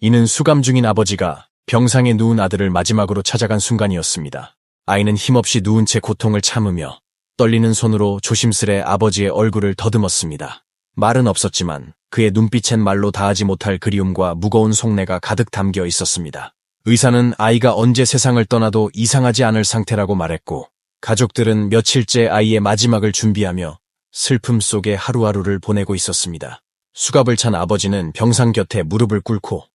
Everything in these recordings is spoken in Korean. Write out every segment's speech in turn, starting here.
이는 수감 중인 아버지가 병상에 누운 아들을 마지막으로 찾아간 순간이었습니다. 아이는 힘없이 누운 채 고통을 참으며 떨리는 손으로 조심스레 아버지의 얼굴을 더듬었습니다. 말은 없었지만 그의 눈빛엔 말로 다하지 못할 그리움과 무거운 속내가 가득 담겨 있었습니다. 의사는 아이가 언제 세상을 떠나도 이상하지 않을 상태라고 말했고, 가족들은 며칠째 아이의 마지막을 준비하며 슬픔 속에 하루하루를 보내고 있었습니다. 수갑을 찬 아버지는 병상 곁에 무릎을 꿇고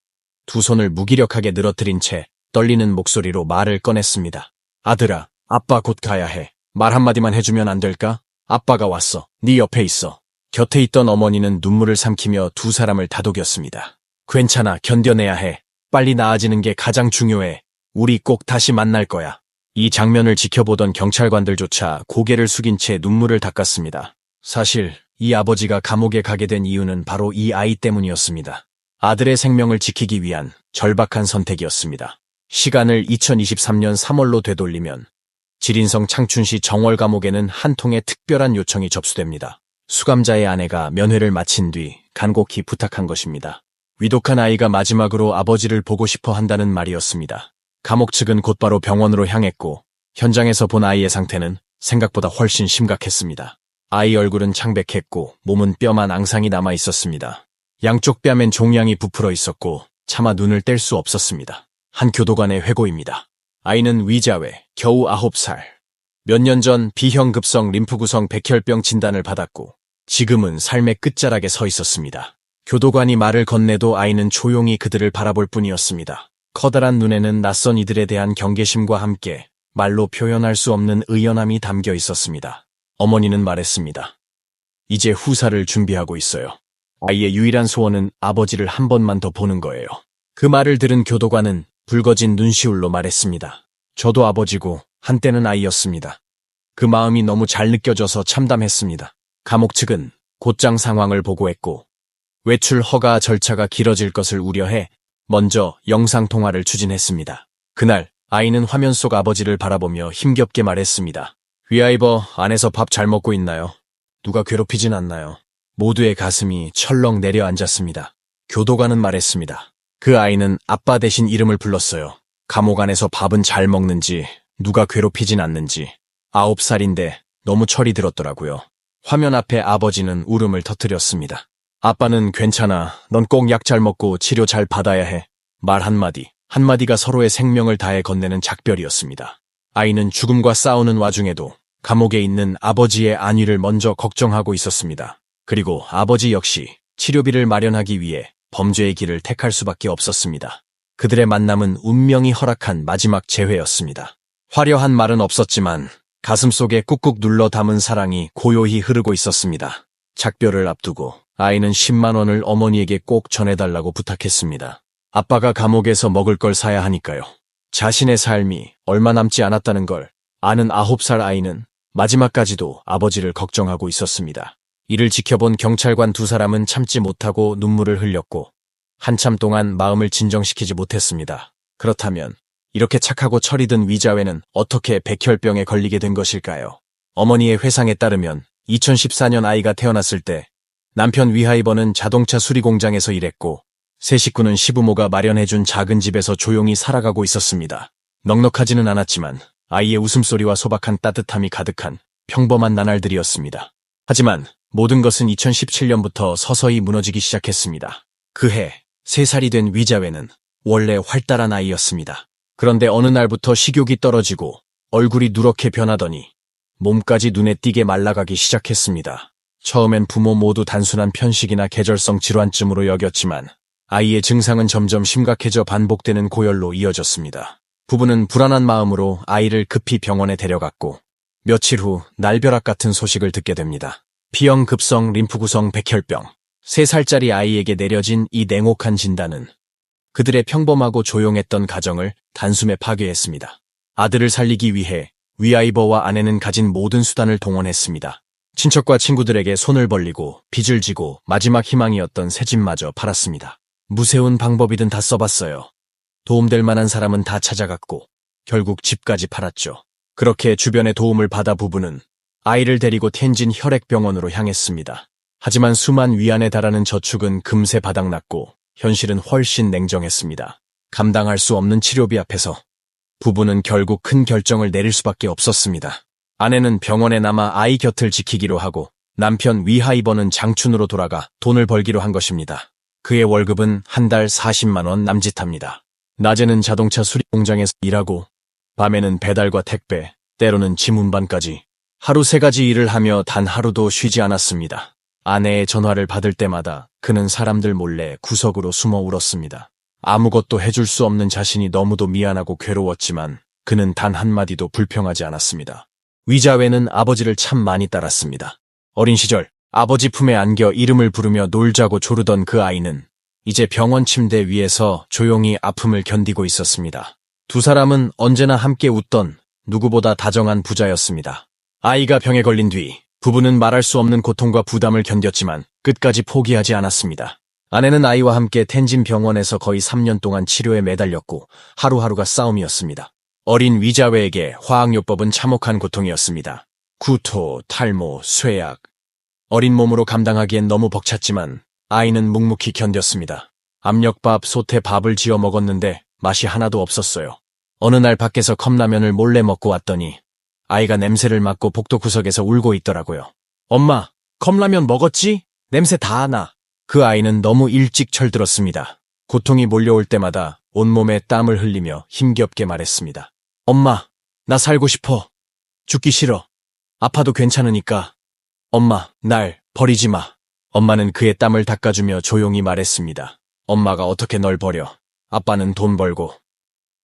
두 손을 무기력하게 늘어뜨린 채 떨리는 목소리로 말을 꺼냈습니다. 아들아, 아빠 곧 가야 해. 말 한마디만 해주면 안 될까? 아빠가 왔어. 네 옆에 있어. 곁에 있던 어머니는 눈물을 삼키며 두 사람을 다독였습니다. 괜찮아, 견뎌내야 해. 빨리 나아지는 게 가장 중요해. 우리 꼭 다시 만날 거야. 이 장면을 지켜보던 경찰관들조차 고개를 숙인 채 눈물을 닦았습니다. 사실 이 아버지가 감옥에 가게 된 이유는 바로 이 아이 때문이었습니다. 아들의 생명을 지키기 위한 절박한 선택이었습니다. 시간을 2023년 3월로 되돌리면 지린성 창춘시 정월감옥에는 한 통의 특별한 요청이 접수됩니다. 수감자의 아내가 면회를 마친 뒤 간곡히 부탁한 것입니다. 위독한 아이가 마지막으로 아버지를 보고 싶어 한다는 말이었습니다. 감옥 측은 곧바로 병원으로 향했고 현장에서 본 아이의 상태는 생각보다 훨씬 심각했습니다. 아이 얼굴은 창백했고 몸은 뼈만 앙상이 남아 있었습니다. 양쪽 뺨엔 종양이 부풀어 있었고 차마 눈을 뗄 수 없었습니다. 한 교도관의 회고입니다. 아이는 위자외, 겨우 9살. 몇 년 전 B형 급성 림프구성 백혈병 진단을 받았고 지금은 삶의 끝자락에 서 있었습니다. 교도관이 말을 건네도 아이는 조용히 그들을 바라볼 뿐이었습니다. 커다란 눈에는 낯선 이들에 대한 경계심과 함께 말로 표현할 수 없는 의연함이 담겨 있었습니다. 어머니는 말했습니다. 이제 후사를 준비하고 있어요. 아이의 유일한 소원은 아버지를 한 번만 더 보는 거예요. 그 말을 들은 교도관은 붉어진 눈시울로 말했습니다. 저도 아버지고 한때는 아이였습니다. 그 마음이 너무 잘 느껴져서 참담했습니다. 감옥 측은 곧장 상황을 보고했고 외출 허가 절차가 길어질 것을 우려해 먼저 영상통화를 추진했습니다. 그날 아이는 화면 속 아버지를 바라보며 힘겹게 말했습니다. 위아이버, 안에서 밥 잘 먹고 있나요? 누가 괴롭히진 않나요? 모두의 가슴이 철렁 내려앉았습니다. 교도관은 말했습니다. 그 아이는 아빠 대신 이름을 불렀어요. 감옥 안에서 밥은 잘 먹는지, 누가 괴롭히진 않는지. 9살인데 너무 철이 들었더라고요. 화면 앞에 아버지는 울음을 터뜨렸습니다. 아빠는 괜찮아. 넌 꼭 약 잘 먹고 치료 잘 받아야 해. 말 한마디가 서로의 생명을 다해 건네는 작별이었습니다. 아이는 죽음과 싸우는 와중에도 감옥에 있는 아버지의 안위를 먼저 걱정하고 있었습니다. 그리고 아버지 역시 치료비를 마련하기 위해 범죄의 길을 택할 수밖에 없었습니다. 그들의 만남은 운명이 허락한 마지막 재회였습니다. 화려한 말은 없었지만 가슴속에 꾹꾹 눌러 담은 사랑이 고요히 흐르고 있었습니다. 작별을 앞두고 아이는 10만 원을 어머니에게 꼭 전해달라고 부탁했습니다. 아빠가 감옥에서 먹을 걸 사야 하니까요. 자신의 삶이 얼마 남지 않았다는 걸 아는 9살 아이는 마지막까지도 아버지를 걱정하고 있었습니다. 이를 지켜본 경찰관 두 사람은 참지 못하고 눈물을 흘렸고 한참 동안 마음을 진정시키지 못했습니다. 그렇다면 이렇게 착하고 철이 든 위자회는 어떻게 백혈병에 걸리게 된 것일까요? 어머니의 회상에 따르면 2014년 아이가 태어났을 때 남편 위하이버는 자동차 수리 공장에서 일했고 세 식구는 시부모가 마련해준 작은 집에서 조용히 살아가고 있었습니다. 넉넉하지는 않았지만 아이의 웃음소리와 소박한 따뜻함이 가득한 평범한 나날들이었습니다. 하지만 모든 것은 2017년부터 서서히 무너지기 시작했습니다. 그해 3살이 된 위자회는 원래 활달한 아이였습니다. 그런데 어느 날부터 식욕이 떨어지고 얼굴이 누렇게 변하더니 몸까지 눈에 띄게 말라가기 시작했습니다. 처음엔 부모 모두 단순한 편식이나 계절성 질환쯤으로 여겼지만 아이의 증상은 점점 심각해져 반복되는 고열로 이어졌습니다. 부부는 불안한 마음으로 아이를 급히 병원에 데려갔고 며칠 후 날벼락 같은 소식을 듣게 됩니다. B형 급성 림프구성 백혈병. 3살짜리 아이에게 내려진 이 냉혹한 진단은 그들의 평범하고 조용했던 가정을 단숨에 파괴했습니다. 아들을 살리기 위해 위아이버와 아내는 가진 모든 수단을 동원했습니다. 친척과 친구들에게 손을 벌리고 빚을 지고 마지막 희망이었던 새 집마저 팔았습니다. 무세운 방법이든 다 써봤어요. 도움될 만한 사람은 다 찾아갔고 결국 집까지 팔았죠. 그렇게 주변의 도움을 받아 부부는 아이를 데리고 텐진 혈액병원으로 향했습니다. 하지만 수만 위안에 달하는 저축은 금세 바닥났고 현실은 훨씬 냉정했습니다. 감당할 수 없는 치료비 앞에서 부부는 결국 큰 결정을 내릴 수밖에 없었습니다. 아내는 병원에 남아 아이 곁을 지키기로 하고 남편 위하이버는 장춘으로 돌아가 돈을 벌기로 한 것입니다. 그의 월급은 한 달 40만 원 남짓합니다. 낮에는 자동차 수리 공장에서 일하고 밤에는 배달과 택배, 때로는 짐 운반까지 하루 3가지 일을 하며 단 하루도 쉬지 않았습니다. 아내의 전화를 받을 때마다 그는 사람들 몰래 구석으로 숨어 울었습니다. 아무것도 해줄 수 없는 자신이 너무도 미안하고 괴로웠지만 그는 단 한마디도 불평하지 않았습니다. 위자회는 아버지를 참 많이 따랐습니다. 어린 시절 아버지 품에 안겨 이름을 부르며 놀자고 조르던 그 아이는 이제 병원 침대 위에서 조용히 아픔을 견디고 있었습니다. 두 사람은 언제나 함께 웃던 누구보다 다정한 부자였습니다. 아이가 병에 걸린 뒤 부부는 말할 수 없는 고통과 부담을 견뎠지만 끝까지 포기하지 않았습니다. 아내는 아이와 함께 텐진 병원에서 거의 3년 동안 치료에 매달렸고 하루하루가 싸움이었습니다. 어린 위자회에게 화학요법은 참혹한 고통이었습니다. 구토, 탈모, 쇠약. 어린 몸으로 감당하기엔 너무 벅찼지만 아이는 묵묵히 견뎠습니다. 압력밥, 솥에 밥을 지어 먹었는데 맛이 하나도 없었어요. 어느 날 밖에서 컵라면을 몰래 먹고 왔더니 아이가 냄새를 맡고 복도 구석에서 울고 있더라고요. 엄마, 컵라면 먹었지? 냄새 다 나. 그 아이는 너무 일찍 철들었습니다. 고통이 몰려올 때마다 온몸에 땀을 흘리며 힘겹게 말했습니다. 엄마, 나 살고 싶어. 죽기 싫어. 아파도 괜찮으니까. 엄마, 날 버리지 마. 엄마는 그의 땀을 닦아주며 조용히 말했습니다. 엄마가 어떻게 널 버려. 아빠는 돈 벌고.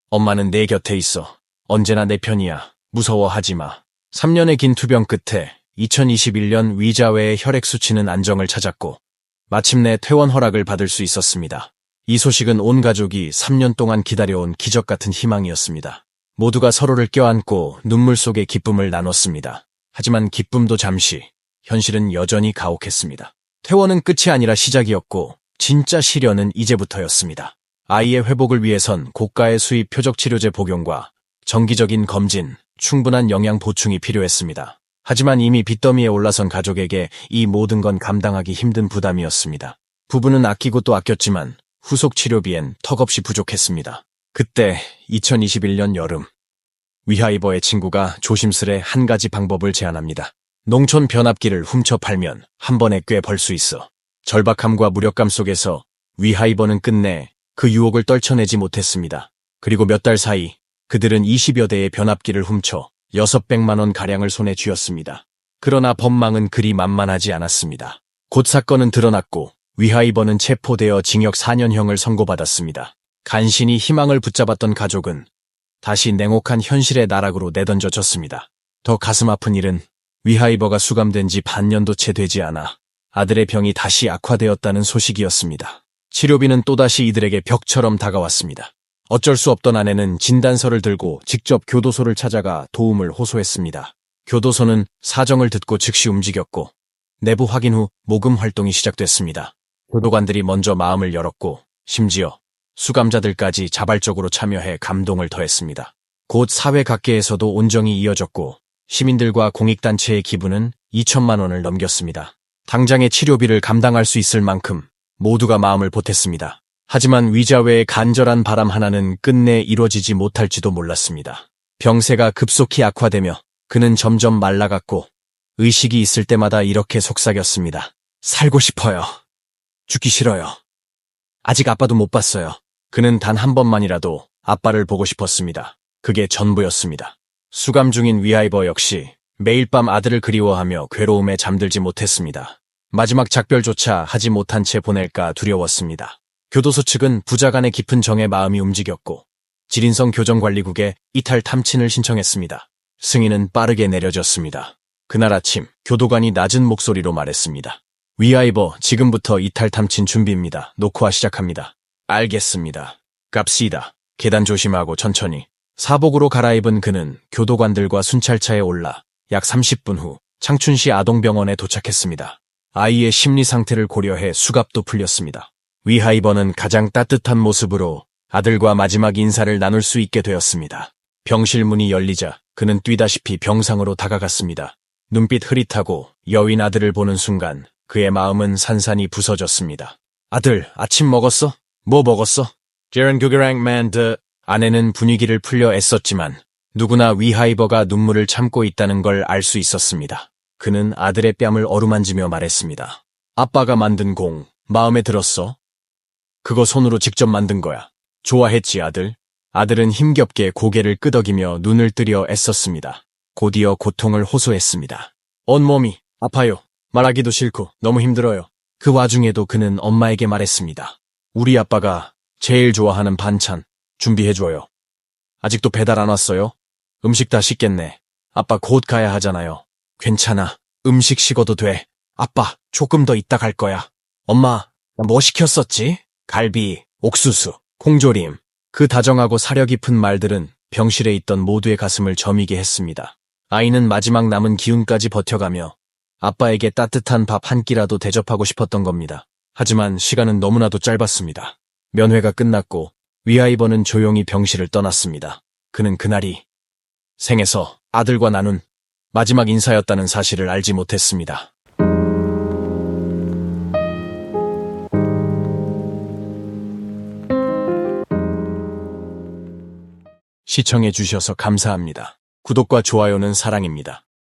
엄마는 내 곁에 있어. 언제나 내 편이야. 무서워하지 마. 3년의 긴 투병 끝에 2021년 위자회의 혈액 수치는 안정을 찾았고 마침내 퇴원 허락을 받을 수 있었습니다. 이 소식은 온 가족이 3년 동안 기다려온 기적 같은 희망이었습니다. 모두가 서로를 껴안고 눈물 속의 기쁨을 나눴습니다. 하지만 기쁨도 잠시, 현실은 여전히 가혹했습니다. 퇴원은 끝이 아니라 시작이었고 진짜 시련은 이제부터였습니다. 아이의 회복을 위해선 고가의 수입 표적치료제 복용과 정기적인 검진, 충분한 영양 보충이 필요했습니다. 하지만 이미 빚더미에 올라선 가족에게 이 모든 건 감당하기 힘든 부담이었습니다. 부부는 아끼고 또 아꼈지만 후속 치료비엔 턱없이 부족했습니다. 그때 2021년 여름, 위하이버의 친구가 조심스레 한 가지 방법을 제안합니다. 농촌 변압기를 훔쳐 팔면 한 번에 꽤 벌 수 있어. 절박함과 무력감 속에서 위하이버는 끝내 그 유혹을 떨쳐내지 못했습니다. 그리고 몇 달 사이 그들은 20여 대의 변압기를 훔쳐 600만 원 가량을 손에 쥐었습니다. 그러나 법망은 그리 만만하지 않았습니다. 곧 사건은 드러났고 위하이버는 체포되어 징역 4년형을 선고받았습니다. 간신히 희망을 붙잡았던 가족은 다시 냉혹한 현실의 나락으로 내던져졌습니다. 더 가슴 아픈 일은 위하이버가 수감된 지 반년도 채 되지 않아 아들의 병이 다시 악화되었다는 소식이었습니다. 치료비는 또다시 이들에게 벽처럼 다가왔습니다. 어쩔 수 없던 아내는 진단서를 들고 직접 교도소를 찾아가 도움을 호소했습니다. 교도소는 사정을 듣고 즉시 움직였고 내부 확인 후 모금 활동이 시작됐습니다. 교도관들이 먼저 마음을 열었고 심지어 수감자들까지 자발적으로 참여해 감동을 더했습니다. 곧 사회 각계에서도 온정이 이어졌고 시민들과 공익단체의 기부는 2천만 원을 넘겼습니다. 당장의 치료비를 감당할 수 있을 만큼 모두가 마음을 보탰습니다. 하지만 위자회의 간절한 바람 하나는 끝내 이루어지지 못할지도 몰랐습니다. 병세가 급속히 악화되며 그는 점점 말라갔고 의식이 있을 때마다 이렇게 속삭였습니다. 살고 싶어요. 죽기 싫어요. 아직 아빠도 못 봤어요. 그는 단 한 번만이라도 아빠를 보고 싶었습니다. 그게 전부였습니다. 수감 중인 위하이버 역시 매일 밤 아들을 그리워하며 괴로움에 잠들지 못했습니다. 마지막 작별조차 하지 못한 채 보낼까 두려웠습니다. 교도소 측은 부자 간의 깊은 정에 마음이 움직였고 지린성 교정관리국에 이탈 탐친을 신청했습니다. 승인은 빠르게 내려졌습니다. 그날 아침 교도관이 낮은 목소리로 말했습니다. 위하이버, 지금부터 이탈 탐친 준비입니다. 녹화 시작합니다. 알겠습니다. 갑시다. 계단 조심하고 천천히. 사복으로 갈아입은 그는 교도관들과 순찰차에 올라 약 30분 후 창춘시 아동병원에 도착했습니다. 아이의 심리 상태를 고려해 수갑도 풀렸습니다. 위하이버는 가장 따뜻한 모습으로 아들과 마지막 인사를 나눌 수 있게 되었습니다. 병실 문이 열리자 그는 뛰다시피 병상으로 다가갔습니다. 눈빛 흐릿하고 여윈 아들을 보는 순간 그의 마음은 산산이 부서졌습니다. 아들, 아침 먹었어? 뭐 먹었어? 제런 구게랑 맨드. 아내는 분위기를 풀려 애썼지만 누구나 위하이버가 눈물을 참고 있다는 걸 알 수 있었습니다. 그는 아들의 뺨을 어루만지며 말했습니다. 아빠가 만든 공, 마음에 들었어? 그거 손으로 직접 만든 거야. 좋아했지, 아들? 아들은 힘겹게 고개를 끄덕이며 눈을 뜨려 애썼습니다. 곧이어 고통을 호소했습니다. 온몸이 아파요. 말하기도 싫고 너무 힘들어요. 그 와중에도 그는 엄마에게 말했습니다. 우리 아빠가 제일 좋아하는 반찬 준비해줘요. 아직도 배달 안 왔어요? 음식 다 식겠네. 아빠 곧 가야 하잖아요. 괜찮아. 음식 식어도 돼. 아빠, 조금 더 이따 갈 거야. 엄마, 나 뭐 시켰었지? 갈비, 옥수수, 콩조림. 그 다정하고 사려 깊은 말들은 병실에 있던 모두의 가슴을 저미게 했습니다. 아이는 마지막 남은 기운까지 버텨가며 아빠에게 따뜻한 밥 한 끼라도 대접하고 싶었던 겁니다. 하지만 시간은 너무나도 짧았습니다. 면회가 끝났고 위아이버는 조용히 병실을 떠났습니다. 그는 그날이 생에서 아들과 나눈 마지막 인사였다는 사실을 알지 못했습니다. 시청해 주셔서 감사합니다. 구독과 좋아요는 사랑입니다.